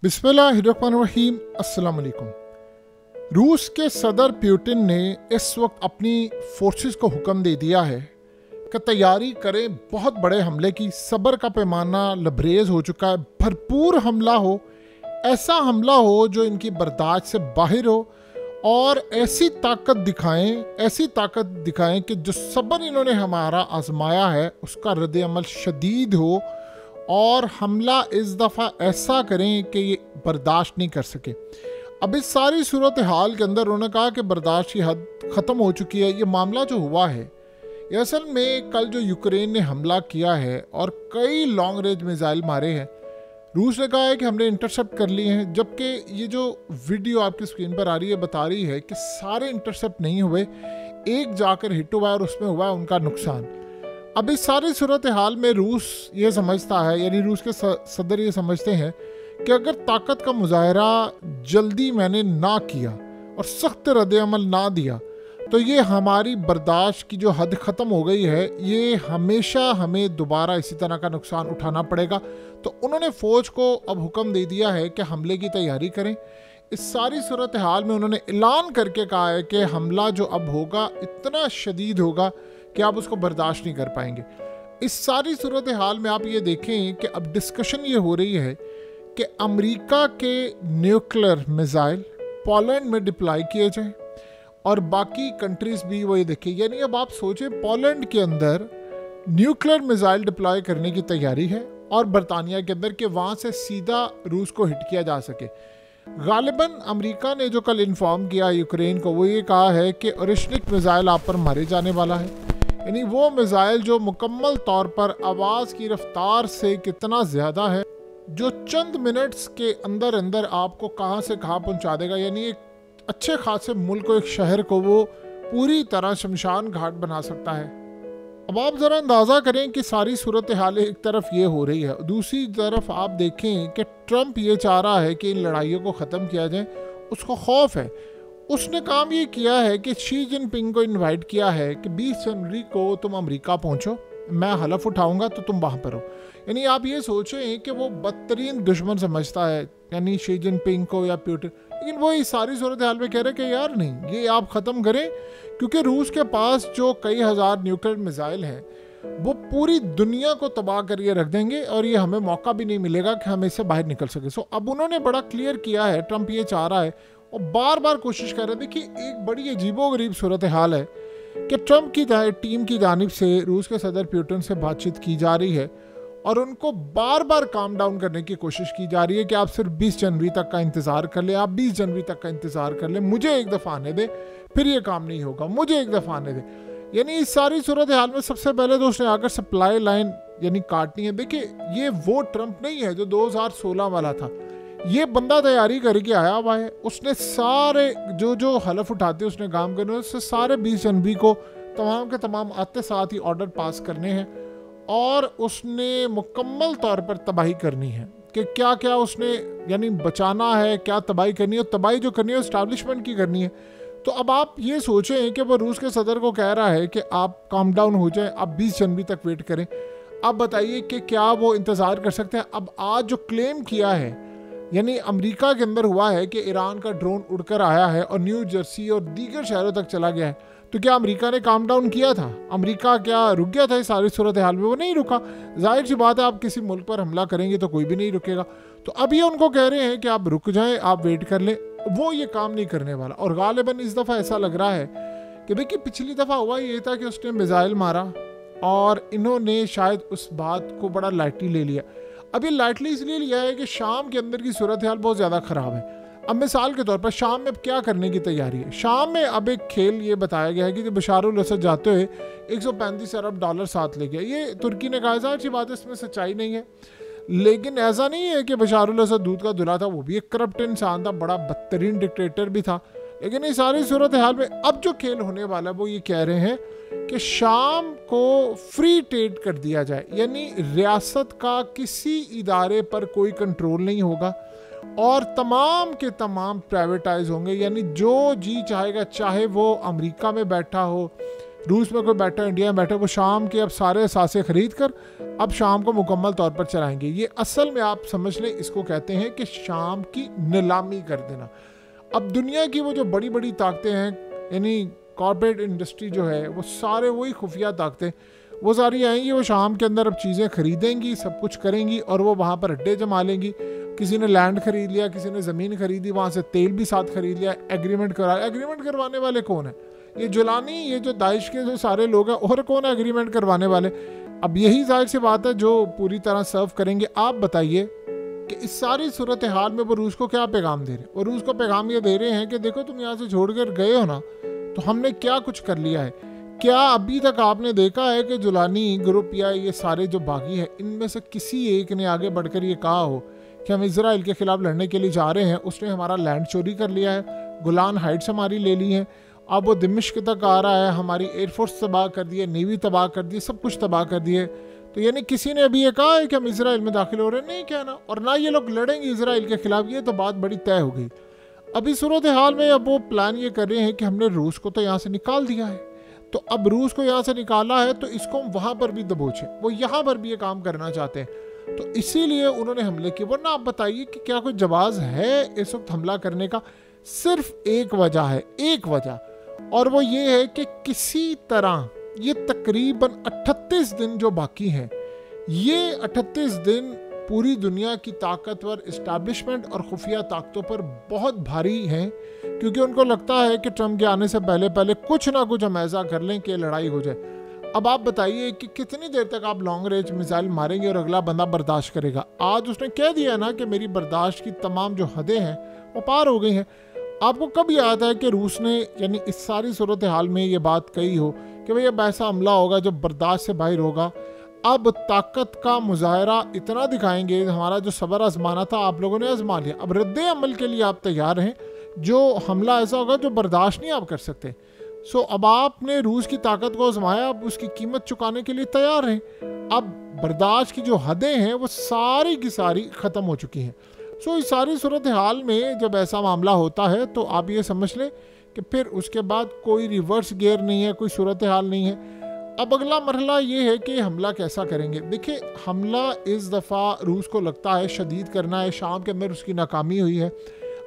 बिस्मिल्लाहिर्रहमानिर्रहीम। अस्सलाम वालेकुम। रूस के सदर पुतिन ने इस वक्त अपनी फोर्सेस को हुक्म दे दिया है कि तैयारी करें बहुत बड़े हमले की। सब्र का पैमाना लबरेज हो चुका है। भरपूर हमला हो, ऐसा हमला हो जो इनकी बर्दाश्त से बाहर हो और ऐसी ताकत दिखाएं कि जो सब्र इन्होंने हमारा आजमाया है उसका रद्द अमल शदीद हो और हमला इस दफ़ा ऐसा करें कि ये बर्दाश्त नहीं कर सके। अब इस सारी सूरत हाल के अंदर उन्होंने कहा कि बर्दाश्त की हद ख़त्म हो चुकी है। ये मामला जो हुआ है ये असल में कल जो यूक्रेन ने हमला किया है और कई लॉन्ग रेंज मिसाइल मारे हैं, रूस ने कहा है कि हमने इंटरसेप्ट कर लिए हैं, जबकि ये जो वीडियो आपकी स्क्रीन पर आ रही है बता रही है कि सारे इंटरसेप्ट नहीं हुए, एक जाकर हिट हुआ और उसमें हुआ उनका नुकसान। अब इस सारी सूरत हाल में रूस ये समझता है, यानी रूस के सदर ये समझते हैं कि अगर ताकत का मुजाहरा जल्दी मैंने ना किया और सख्त रद्द अमल ना दिया तो ये हमारी बर्दाश्त की जो हद ख़त्म हो गई है, ये हमेशा हमें दोबारा इसी तरह का नुकसान उठाना पड़ेगा। तो उन्होंने फ़ौज को अब हुक्म दे दिया है कि हमले की तैयारी करें। इस सारी सूरत हाल में उन्होंने ऐलान करके कहा है कि हमला जो अब होगा इतना शदीद होगा कि आप उसको बर्दाश्त नहीं कर पाएंगे। इस सारी सूरत हाल में आप ये देखें कि अब डिस्कशन ये हो रही है कि अमेरिका के न्यूक्लियर मिसाइल पोलैंड में डिप्लॉय किए जाएं और बाकी कंट्रीज़ भी वो ये देखें। यानी अब आप सोचें, पोलैंड के अंदर न्यूक्लियर मिसाइल डिप्लॉय करने की तैयारी है और बरतानिया के अंदर कि वहाँ से सीधा रूस को हिट किया जा सके। गालिबन अमेरिका ने जो कल इन्फॉर्म किया यूक्रेन को, वो ये कहा है कि ओरिशनिक मिसाइल आप पर मारे जाने वाला है। यानी वो मिसाइल जो मुकम्मल तौर पर आवाज़ की रफ्तार से कितना ज़्यादा है, जो चंद मिनट्स के अंदर अंदर आपको कहाँ से कहाँ पहुँचा देगा। यानी एक अच्छे खासे मुल्क को, एक शहर को वो पूरी तरह शमशान घाट बना सकता है। अब आप ज़रा अंदाज़ा करें कि सारी सूरत हाल एक तरफ ये हो रही है, दूसरी तरफ आप देखें कि ट्रंप ये चाह रहा है कि इन लड़ाइयों को ख़त्म किया जाए। उसको खौफ है। उसने काम ये किया है कि शी जिनपिंग को इनवाइट किया है कि 20 जनवरी को तुम अमेरिका पहुंचो, मैं हलफ उठाऊंगा तो तुम वहाँ पर हो। यानी आप ये सोचें कि वो बदतरीन दुश्मन समझता है, यानी शी जिनपिंग को या पुतिन। लेकिन वो इस सारी सूरत हाल में कह रहे कि यार नहीं, ये आप ख़त्म करें, क्योंकि रूस के पास जो कई हज़ार न्यूक्लियर मिसाइल हैं वो पूरी दुनिया को तबाह करके रख देंगे और ये हमें मौका भी नहीं मिलेगा कि हम इससे बाहर निकल सके। सो अब उन्होंने बड़ा क्लियर किया है, ट्रंप ये चाह रहा है और बार बार कोशिश कर रहे हैं। देखिए, एक बड़ी अजीबोगरीब सूरत हाल है कि ट्रंप की टीम की जानिब से रूस के सदर पुतिन से बातचीत की जा रही है और उनको बार बार काम डाउन करने की कोशिश की जा रही है कि आप सिर्फ 20 जनवरी तक का इंतज़ार कर लें, आप 20 जनवरी तक का इंतज़ार कर लें, मुझे एक दफ़ा आने दें, फिर ये काम नहीं होगा, मुझे एक दफ़ा आने दें। यानी इस सारी सूरत हाल में सबसे पहले तो उसने आकर सप्लाई लाइन यानी काटनी है। देखिए, ये वो ट्रंप नहीं है जो 2016 वाला था। ये बंदा तैयारी करके आया हुआ है। उसने सारे जो हलफ उठाते उसने काम करने, उससे सारे 20 जनवरी को तमाम के तमाम आते साथ ही ऑर्डर पास करने हैं और उसने मुकम्मल तौर पर तबाही करनी है कि क्या क्या उसने यानी बचाना है, क्या तबाही करनी है। तबाही जो करनी है इस्टेब्लिशमेंट की करनी है। तो अब आप ये सोचें कि वो रूस के सदर को कह रहा है कि आप काम डाउन हो जाएं, आप 20 जनवरी तक वेट करें। अब बताइए कि क्या वो इंतज़ार कर सकते हैं। अब आज जो क्लेम किया है, यानी अमेरिका के अंदर हुआ है कि ईरान का ड्रोन उड़कर आया है और न्यू जर्सी और दीगर शहरों तक चला गया है, तो क्या अमेरिका ने काम डाउन किया था? अमेरिका क्या रुक गया था इस सारी सूरत हाल में? वो नहीं रुका। जाहिर सी बात है, आप किसी मुल्क पर हमला करेंगे तो कोई भी नहीं रुकेगा। तो अब ये उनको कह रहे हैं कि आप रुक जाएं, आप वेट कर लें। वो ये काम नहीं करने वाला और गालिबन इस दफ़ा ऐसा लग रहा है कि देखिए, पिछली दफ़ा हुआ ये था कि उसने मिसाइल मारा और इन्होंने शायद उस बात को बड़ा लाइटली ले लिया। अब ये लाइटली इसलिए लिया है कि शाम के अंदर की सूरत हाल बहुत ज़्यादा ख़राब है। अब मिसाल के तौर पर शाम में अब क्या करने की तैयारी है? शाम में अब एक खेल ये बताया गया है कि बशारुल असद जाते हुए 135 अरब डॉलर साथ ले गया। ये तुर्की ने कहा, जाहिर सी बात है इसमें सच्चाई नहीं है, लेकिन ऐसा नहीं है कि बशारुल असद दूध का धुला था। वो भी एक करप्ट इंसान था, बड़ा बदतरीन डिक्टेटर भी था। लेकिन इस सारी सूरत हाल में अब जो खेल होने वाला है वो ये कह रहे हैं कि शाम को फ्री ट्रेड कर दिया जाए, यानी रियासत का किसी इदारे पर कोई कंट्रोल नहीं होगा और तमाम के तमाम प्राइवेटाइज होंगे। यानी जो जी चाहेगा, चाहे वो अमेरिका में बैठा हो, रूस में कोई बैठा, इंडिया में बैठा, वो शाम के अब सारे असासे खरीद कर अब शाम को मुकम्मल तौर पर चलाएंगे। ये असल में आप समझ लें, इसको कहते हैं कि शाम की नीलामी कर देना। अब दुनिया की वो जो बड़ी बड़ी ताकतें हैं, यानी कॉर्पोरेट इंडस्ट्री जो है, वो सारे वही खुफिया ताकतें, वो सारी आएंगी, वो शाम के अंदर अब चीज़ें खरीदेंगी, सब कुछ करेंगी और वो वहाँ पर अड्डे जमा लेंगी। किसी ने लैंड खरीद लिया, किसी ने ज़मीन खरीदी, वहाँ से तेल भी साथ खरीद लिया, एग्रीमेंट करा। एग्रीमेंट करवाने वाले कौन है? ये जुलानी, ये जो दाइश के जो सारे लोग हैं, और कौन है एग्रीमेंट करवाने वाले? अब यही जाहिर सी बात है जो पूरी तरह सर्व करेंगे। आप बताइए कि इस सारी सूरत हाल में वो रूस को क्या पैगाम दे रहे हैं? और रूस को पैगाम ये दे रहे हैं कि देखो तुम यहाँ से छोड़ कर गए हो ना, तो हमने क्या कुछ कर लिया है। क्या अभी तक आपने देखा है कि जुलानी ग्रुप या ये सारे जो बागी हैं, इनमें से किसी एक ने आगे बढ़कर ये कहा हो कि हम इजराइल के खिलाफ लड़ने के लिए जा रहे हैं, उसने हमारा लैंड चोरी कर लिया है, गोलान हाइट्स हमारी ले ली हैं, अब वो दिमिश्क तक आ रहा है, हमारी एयरफोर्स तबाह कर दी है, नेवी तबाह कर दी है, सब कुछ तबाह कर दिए। तो यानी किसी ने अभी ये कहा है कि हम इसराइल में दाखिल हो रहे हैं? नहीं कहना, और ना ये लोग लड़ेंगे इसराइल के खिलाफ, ये तो बात बड़ी तय हो गई। अभी सूरत हाल में अब वो प्लान ये कर रहे हैं कि हमने रूस को तो यहाँ से निकाल दिया है, तो अब रूस को यहाँ से निकाला है तो इसको हम वहाँ पर भी दबोचें। वो यहाँ पर भी ये काम करना चाहते हैं, तो इसीलिए उन्होंने हमले किए। वरना आप बताइए कि क्या कोई जवाब है इस वक्त हमला करने का? सिर्फ एक वजह है, एक वजह, और वो ये है कि किसी तरह ये तकरीबन 38 दिन जो बाकी हैं, ये 38 दिन पूरी दुनिया की ताकतवर इस्टेब्लिशमेंट और खुफिया ताकतों पर बहुत भारी हैं, क्योंकि उनको लगता है कि ट्रंप के आने से पहले पहले कुछ ना कुछ हम ऐसा कर लें कि लड़ाई हो जाए। अब आप बताइए कि कितनी देर तक आप लॉन्ग रेंज मिसाइल मारेंगे और अगला बंदा बर्दाश्त करेगा? आज उसने कह दिया ना कि मेरी बर्दाश्त की तमाम जो हदें हैं वो पार हो गई हैं। आपको कब याद है कि रूस ने यानी इस सारी सूरत हाल में ये बात कही हो कि भाई अब ऐसा हमला होगा जो बर्दाश्त से बाहर होगा? अब ताकत का मुजाहरा इतना दिखाएंगे, हमारा जो सब्र आजमाना था आप लोगों ने आजमा लिया, अब रद्द अमल के लिए आप तैयार हैं, जो हमला ऐसा होगा जो बर्दाश्त नहीं आप कर सकते। सो अब आपने रूस की ताकत को आजमाया, अब उसकी कीमत चुकाने के लिए तैयार हैं। अब बर्दाश्त की जो हदें हैं वो सारी की सारी ख़त्म हो चुकी हैं। सो इस सारी सूरत हाल में जब ऐसा मामला होता है तो आप ये समझ लें कि फिर उसके बाद कोई रिवर्स गियर नहीं है, कोई सूरत हाल नहीं है। अब अगला मरहला ये है कि हमला कैसा करेंगे। देखिए, हमला इस दफ़ा रूस को लगता है शदीद करना है, शाम के अंदर उसकी नाकामी हुई है।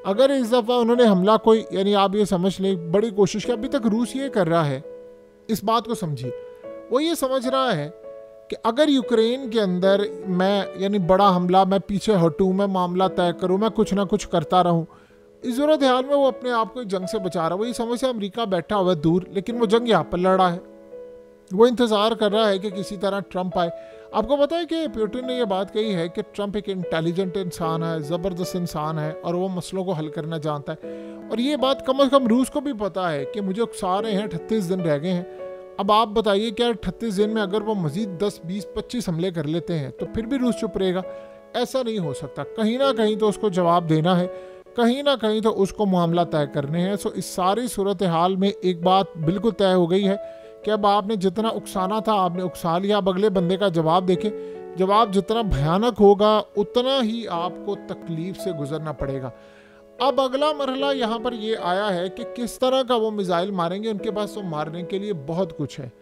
अगर इस दफ़ा उन्होंने हमला कोई, यानी आप ये समझ लें, बड़ी कोशिश की, अभी तक रूस ये कर रहा है, इस बात को समझिए, वो ये समझ रहा है कि अगर यूक्रेन के अंदर मैं यानी बड़ा हमला, मैं पीछे हटूँ, मैं मामला तय करूँ, मैं कुछ ना कुछ करता रहूँ, इस सूरत हाल में वो अपने आप को जंग से बचा रहा है। वो ये समझ, अमेरिका बैठा हुआ है दूर, लेकिन वो जंग यहाँ पर लड़ रहा है, वो इंतज़ार कर रहा है कि किसी तरह ट्रंप आए। आपको पता है कि पुतिन ने यह बात कही है कि ट्रंप एक इंटेलिजेंट इंसान है, ज़बरदस्त इंसान है और वो मसलों को हल करना जानता है। और ये बात कम से कम रूस को भी पता है कि मुझे उकसा रहे हैं, 38 दिन रह गए हैं। अब आप बताइए क्या 38 दिन में अगर वो मज़ीद 10, 20, 25 हमले कर लेते हैं तो फिर भी रूस चुप रहेगा? ऐसा नहीं हो सकता। कहीं ना कहीं तो उसको जवाब देना है, कहीं ना कहीं तो उसको मामला तय करने हैं। सो इस सारी सूरत हाल में एक बात बिल्कुल तय हो गई है कि अब आपने जितना उकसाना था आपने उकसा लिया। अब अगले बंदे का जवाब देखें, जवाब जितना भयानक होगा उतना ही आपको तकलीफ से गुजरना पड़ेगा। अब अगला मरहला यहाँ पर ये आया है कि किस तरह का वो मिसाइल मारेंगे। उनके पास तो मारने के लिए बहुत कुछ है।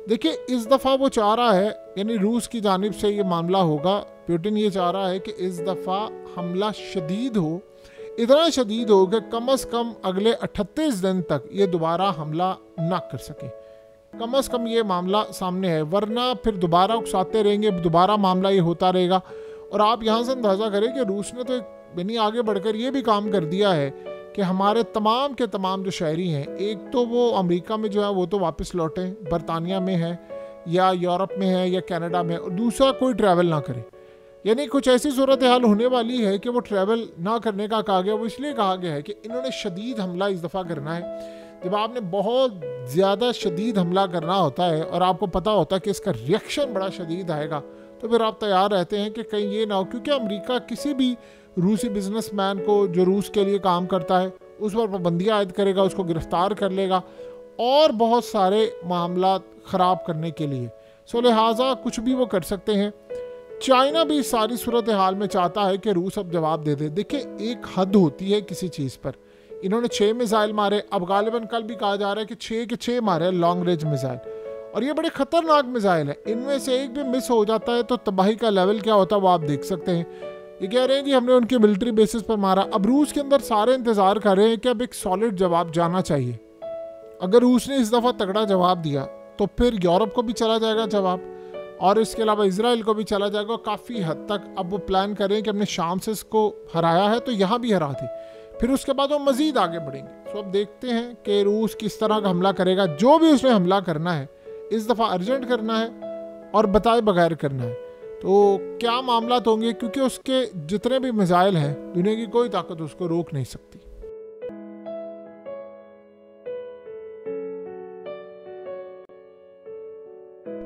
देखिए, इस दफ़ा वो चाह रहा है, यानी रूस की जानिब से ये मामला होगा, पुतिन ये चाह रहा है कि इस दफ़ा हमला शदीद हो, इतना शदीद हो कि कम से कम अगले 38 दिन तक ये दोबारा हमला ना कर सके। कम से कम ये मामला सामने है, वरना फिर दोबारा उकसाते रहेंगे, दोबारा मामला ये होता रहेगा। और आप यहाँ से अंदाज़ा करें कि रूस ने तो यानी आगे बढ़कर ये भी काम कर दिया है कि हमारे तमाम के तमाम जो शहरी हैं, एक तो वो अमेरिका में जो है वो तो वापस लौटें, बरतानिया में है या यूरोप में है या कनाडा में, और दूसरा कोई ट्रैवल ना करे। यानी कुछ ऐसी सूरत हाल होने वाली है कि वो ट्रैवल ना करने का कहा गया। वो इसलिए कहा गया है कि इन्होंने शदीद हमला इस दफ़ा करना है। जब आपने बहुत ज़्यादा शदीद हमला करना होता है और आपको पता होता है कि इसका रिएक्शन बड़ा शदीद आएगा, तो फिर आप तैयार रहते हैं कि कहीं ये ना हो, क्योंकि अमेरिका किसी भी रूसी बिजनेसमैन को जो रूस के लिए काम करता है उस पर पाबंदियाँ आयद करेगा, उसको गिरफ्तार कर लेगा और बहुत सारे मामला ख़राब करने के लिए। सो लिहाजा कुछ भी वो कर सकते हैं। चाइना भी सारी सूरत हाल में चाहता है कि रूस अब जवाब दे दे। देखिए, एक हद होती है किसी चीज़ पर, इन्होंने 6 मिसाइल मारे, अब गालिबन कल भी कहा जा रहा है कि 6 के 6 मारे लॉन्ग रेंज मिसाइल, और ये बड़े खतरनाक मिसाइल है। इनमें से एक भी मिस हो जाता है तो तबाही का लेवल क्या होता है वो आप देख सकते हैं। ये कह रहे हैं जी हमने उनके मिलिट्री बेसिस पर मारा। अब रूस के अंदर सारे इंतजार कर रहे हैं कि अब एक सॉलिड जवाब जाना चाहिए। अगर रूस ने इस दफ़ा तगड़ा जवाब दिया तो फिर यूरोप को भी चला जाएगा जवाब, और इसके अलावा इजराइल को भी चला जाएगा। काफ़ी हद तक अब वो प्लान कर रहे हैं कि हमने शाम से इसको हराया है तो यहाँ भी हरा दी, फिर उसके बाद वो मज़ीद आगे बढ़ेंगे। तो अब देखते हैं कि रूस किस तरह का हमला करेगा। जो भी उसने हमला करना है इस दफ़ा अर्जेंट करना है और बताए बगैर करना है। तो क्या मामलात होंगे, क्योंकि उसके जितने भी मिसाइल हैं दुनिया की कोई ताकत उसको रोक नहीं सकती।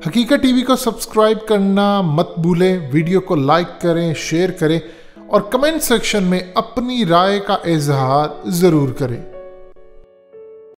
हकीकत टीवी को सब्सक्राइब करना मत भूलें, वीडियो को लाइक करें, शेयर करें और कमेंट सेक्शन में अपनी राय का इजहार ज़रूर करें।